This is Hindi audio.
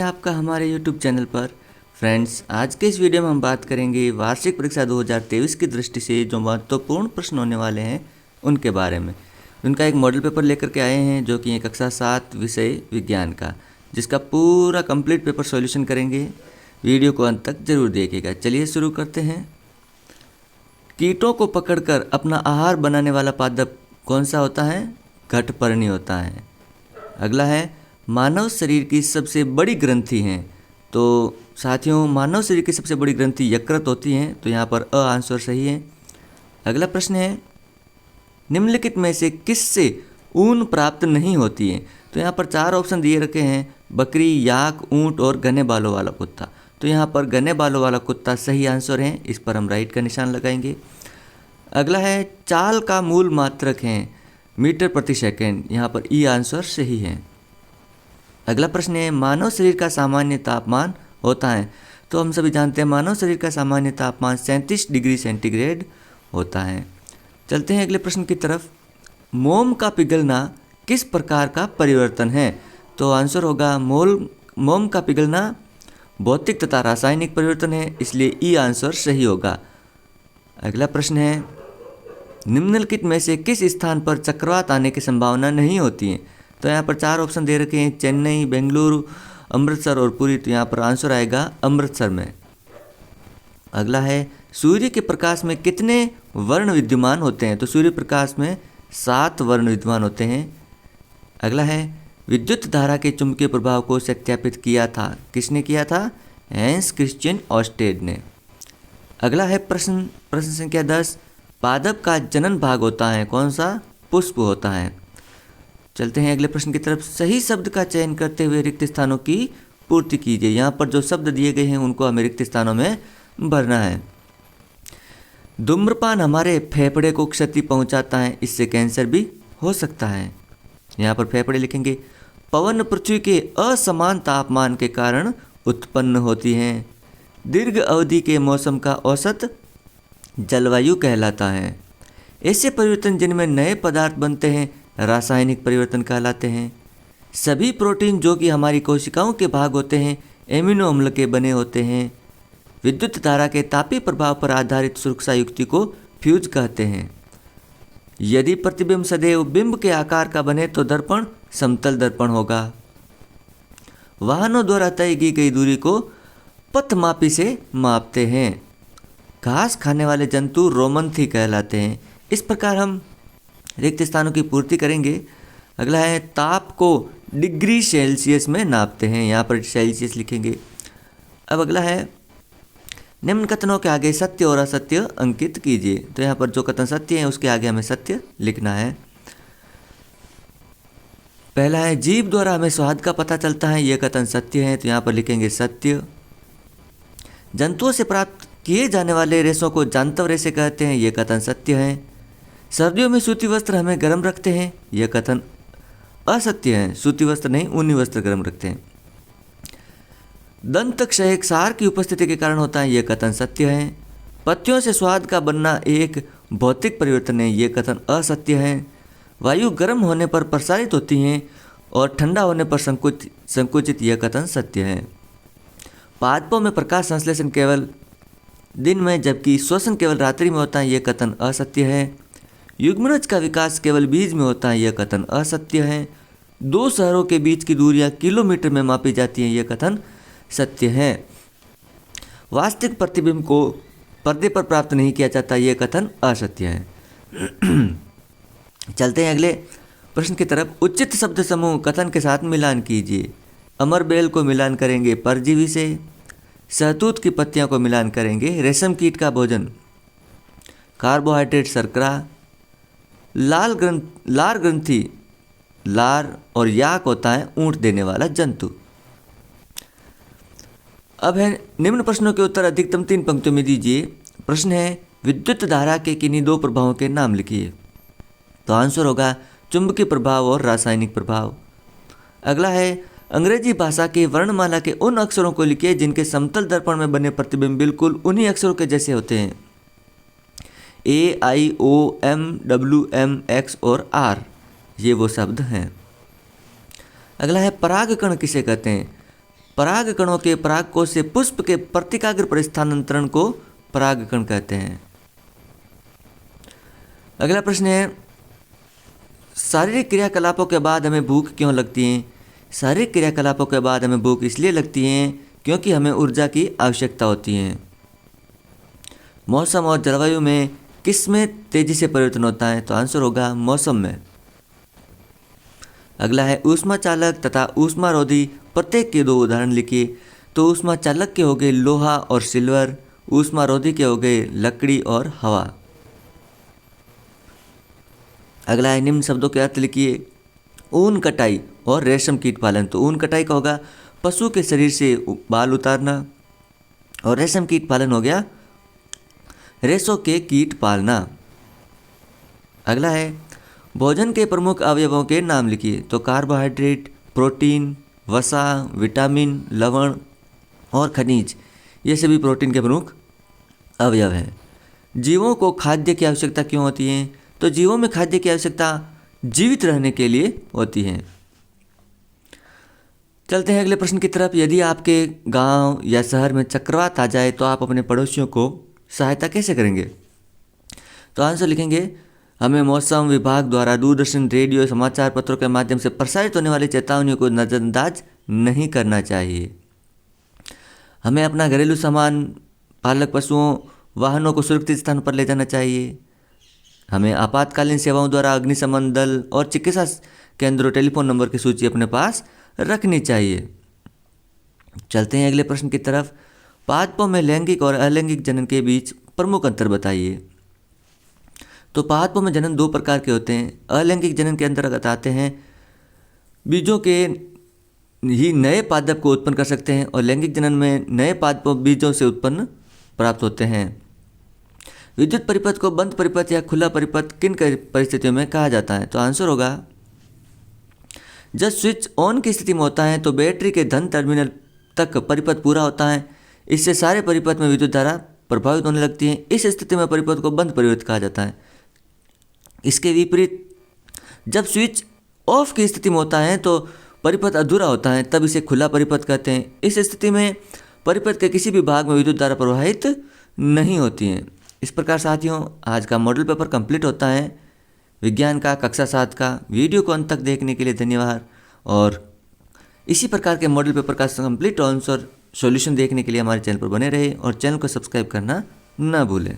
आपका हमारे YouTube चैनल पर। फ्रेंड्स, आज के इस वीडियो में हम बात करेंगे वार्षिक परीक्षा 2023 की दृष्टि से जो महत्वपूर्ण प्रश्न होने वाले हैं उनके बारे में। उनका एक मॉडल पेपर लेकर के आए हैं जो कि कक्षा 7 विषय विज्ञान का, जिसका पूरा कंप्लीट पेपर सॉल्यूशन करेंगे। वीडियो को अंत तक जरूर देखिएगा। चलिए शुरू करते हैं। कीटों को पकड़कर अपना आहार बनाने वाला पादप कौन सा होता है? घटपर्णी होता है। अगला है, मानव शरीर की सबसे बड़ी ग्रंथि हैं। तो साथियों, मानव शरीर की सबसे बड़ी ग्रंथि यकृत होती हैं, तो यहाँ पर अ आंसर सही है। अगला प्रश्न है, निम्नलिखित में से किससे ऊन प्राप्त नहीं होती है? तो यहाँ पर 4 ऑप्शन दिए रखे हैं, बकरी, याक, ऊंट और घने बालों वाला कुत्ता। तो यहाँ पर घने बालों वाला कुत्ता सही आंसर है, इस पर हम राइट का निशान लगाएंगे। अगला है, चाल का मूल मात्रक है मीटर प्रति सेकेंड, यहाँ पर ई आंसर सही है। अगला प्रश्न है, मानव शरीर का सामान्य तापमान होता है। तो हम सभी जानते हैं मानव शरीर का सामान्य तापमान 37 डिग्री सेंटीग्रेड होता है। चलते हैं अगले प्रश्न की तरफ। मोम का पिघलना किस प्रकार का परिवर्तन है? तो आंसर होगा मोम का पिघलना भौतिक तथा रासायनिक परिवर्तन है, इसलिए ई आंसर सही होगा। अगला प्रश्न है, निम्नलिखित में से किस स्थान पर चक्रवात आने की संभावना नहीं होती है? तो यहाँ पर 4 ऑप्शन दे रखे हैं, चेन्नई, बेंगलुरु, अमृतसर और पुरी। तो यहाँ पर आंसर आएगा अमृतसर में। अगला है, सूर्य के प्रकाश में कितने वर्ण विद्यमान होते हैं? तो सूर्य प्रकाश में 7 वर्ण विद्यमान होते हैं। अगला है, विद्युत धारा के चुंबकीय प्रभाव को सत्यापित किया था, किसने किया था? हैंस क्रिश्चियन ऑस्टेड ने। अगला है प्रश्न संख्या 10, पादप का जनन भाग होता है कौन सा? पुष्प होता है। चलते हैं अगले प्रश्न की तरफ। सही शब्द का चयन करते हुए रिक्त स्थानों की पूर्ति कीजिए। यहाँ पर जो शब्द दिए गए हैं उनको हमें रिक्त स्थानों में भरना है। धूम्रपान हमारे फेफड़े को क्षति पहुँचाता है, इससे कैंसर भी हो सकता है। यहाँ पर फेफड़े लिखेंगे। पवन पृथ्वी के असमान तापमान के कारण उत्पन्न होती हैं। दीर्घ अवधि के मौसम का औसत जलवायु कहलाता है। ऐसे परिवर्तन जिनमें नए पदार्थ बनते हैं रासायनिक परिवर्तन कहलाते हैं। सभी प्रोटीन जो कि हमारी कोशिकाओं के भाग होते हैं एमिनो अम्ल के बने होते हैं। विद्युत धारा के तापीय प्रभाव पर आधारित सुरक्षा युक्ति को फ्यूज कहते हैं। यदि प्रतिबिंब सदैव बिंब के आकार का बने तो दर्पण समतल दर्पण होगा। वाहनों द्वारा तय की गई दूरी को पथमापी से मापते हैं। घास खाने वाले जंतु रोमन्थी कहलाते हैं। इस प्रकार हम रिक्त स्थानों की पूर्ति करेंगे। अगला है, ताप को डिग्री सेल्सियस में नापते हैं, यहाँ पर सेल्सियस लिखेंगे। अब अगला है, निम्न कथनों के आगे सत्य और असत्य अंकित कीजिए। तो यहाँ पर जो कथन सत्य है उसके आगे हमें सत्य लिखना है। पहला है, जीभ द्वारा हमें स्वाद का पता चलता है, यह कथन सत्य है, तो यहाँ पर लिखेंगे सत्य। जंतुओं से प्राप्त किए जाने वाले रेशों को जांतव रेशे कहते हैं, यह कथन सत्य है। सर्दियों में सूती वस्त्र हमें गर्म रखते हैं, यह कथन असत्य है। सूती वस्त्र नहीं, ऊनी वस्त्र गर्म रखते हैं। दंत क्षय क्षार की उपस्थिति के कारण होता है, यह कथन सत्य है। पत्तियों से स्वाद का बनना एक भौतिक परिवर्तन है, यह कथन असत्य है। वायु गर्म होने पर प्रसारित होती हैं और ठंडा होने पर संकुचित, यह कथन सत्य है। पादपों में प्रकाश संश्लेषण केवल दिन में जबकि श्वसन केवल रात्रि में होता है, यह कथन असत्य है। युग्मनज का विकास केवल बीज में होता है, यह कथन असत्य है। 2 शहरों के बीच की दूरियां किलोमीटर में मापी जाती हैं, यह कथन सत्य है। वास्तविक प्रतिबिंब को पर्दे पर प्राप्त नहीं किया जाता, यह कथन असत्य है। चलते हैं अगले प्रश्न की तरफ। उचित शब्द समूह कथन के साथ मिलान कीजिए। अमर बेल को मिलान करेंगे परजीवी से। सहतूत की पत्तियों को मिलान करेंगे रेशम कीट का भोजन। कार्बोहाइड्रेट शर्करा। लार ग्रंथि लार और याक होता है ऊंट देने वाला जंतु। अब है, निम्न प्रश्नों के उत्तर अधिकतम 3 पंक्तियों में दीजिए। प्रश्न है, विद्युत धारा के किन्हीं 2 प्रभावों के नाम लिखिए। तो आंसर होगा चुंबकीय प्रभाव और रासायनिक प्रभाव। अगला है, अंग्रेजी भाषा की वर्णमाला के उन अक्षरों को लिखिए जिनके समतल दर्पण में बने प्रतिबिंब बिल्कुल उन्हीं अक्षरों के जैसे होते हैं। A, I, O, M, W, M, X और R, ये वो शब्द हैं। अगला है, परागकण किसे कहते हैं? परागकणों के परागकोश से पुष्प के प्रतिकाग्र परिस्थानांतरण को परागकण कहते हैं। अगला प्रश्न है, शारीरिक क्रियाकलापों के बाद हमें भूख क्यों लगती है? शारीरिक क्रियाकलापों के बाद हमें भूख इसलिए लगती है क्योंकि हमें ऊर्जा की आवश्यकता होती है। मौसम और जलवायु में किस में तेजी से परिवर्तन होता है? तो आंसर होगा मौसम में। अगला है, ऊष्मा चालक तथा ऊष्मारोधी प्रत्येक के 2 उदाहरण लिखिए। तो ऊष्मा चालक के हो गए लोहा और सिल्वर, ऊष्मारोधी के हो गए लकड़ी और हवा। अगला है, निम्न शब्दों के अर्थ लिखिए। ऊन कटाई और रेशम कीट पालन। तो ऊन कटाई का होगा पशु के शरीर से बाल उतारना, और रेशम कीट पालन हो गया रेशों के कीट पालना। अगला है, भोजन के प्रमुख अवयवों के नाम लिखिए। तो कार्बोहाइड्रेट, प्रोटीन, वसा, विटामिन, लवण और खनिज, ये सभी प्रोटीन के प्रमुख अवयव हैं। जीवों को खाद्य की आवश्यकता क्यों होती है? तो जीवों में खाद्य की आवश्यकता जीवित रहने के लिए होती है। चलते हैं अगले प्रश्न की तरफ। यदि आपके गांव या शहर में चक्रवात आ जाए तो आप अपने पड़ोसियों को सहायता कैसे करेंगे? तो आंसर लिखेंगे, हमें मौसम विभाग द्वारा दूरदर्शन, रेडियो, समाचार पत्रों के माध्यम से प्रसारित होने वाली चेतावनियों को नज़रअंदाज नहीं करना चाहिए। हमें अपना घरेलू सामान, पालक पशुओं, वाहनों को सुरक्षित स्थान पर ले जाना चाहिए। हमें आपातकालीन सेवाओं द्वारा अग्निशमन दल और चिकित्सा केंद्रों, टेलीफोन नंबर की सूची अपने पास रखनी चाहिए। चलते हैं अगले प्रश्न की तरफ। पादपों में लैंगिक और अलैंगिक जनन के बीच प्रमुख अंतर बताइए। तो पादपों में जनन 2 प्रकार के होते हैं। अलैंगिक जनन के अंतर्गत आते हैं बीजों के ही नए पादप को उत्पन्न कर सकते हैं, और लैंगिक जनन में नए पादपों बीजों से उत्पन्न प्राप्त होते हैं। विद्युत परिपथ को बंद परिपथ या खुला परिपथ किन परिस्थितियों में कहा जाता है? तो आंसर होगा, जब स्विच ऑन की स्थिति में होता है तो बैटरी के धन टर्मिनल तक परिपथ पूरा होता है। इससे सारे परिपथ में विद्युत धारा प्रभावित होने लगती है। इस स्थिति में परिपथ को बंद परिपथ कहा जाता है। इसके विपरीत जब स्विच ऑफ की स्थिति में होता है तो परिपथ अधूरा होता है, तब इसे खुला परिपथ कहते हैं। इस स्थिति में परिपथ के किसी भी भाग में विद्युत धारा प्रवाहित नहीं होती है। इस प्रकार साथियों, आज का मॉडल पेपर कंप्लीट होता है विज्ञान का कक्षा 7 का। वीडियो को अंत तक देखने के लिए धन्यवाद, और इसी प्रकार के मॉडल पेपर का कंप्लीट आंसर सॉल्यूशन देखने के लिए हमारे चैनल पर बने रहे और चैनल को सब्सक्राइब करना न भूलें।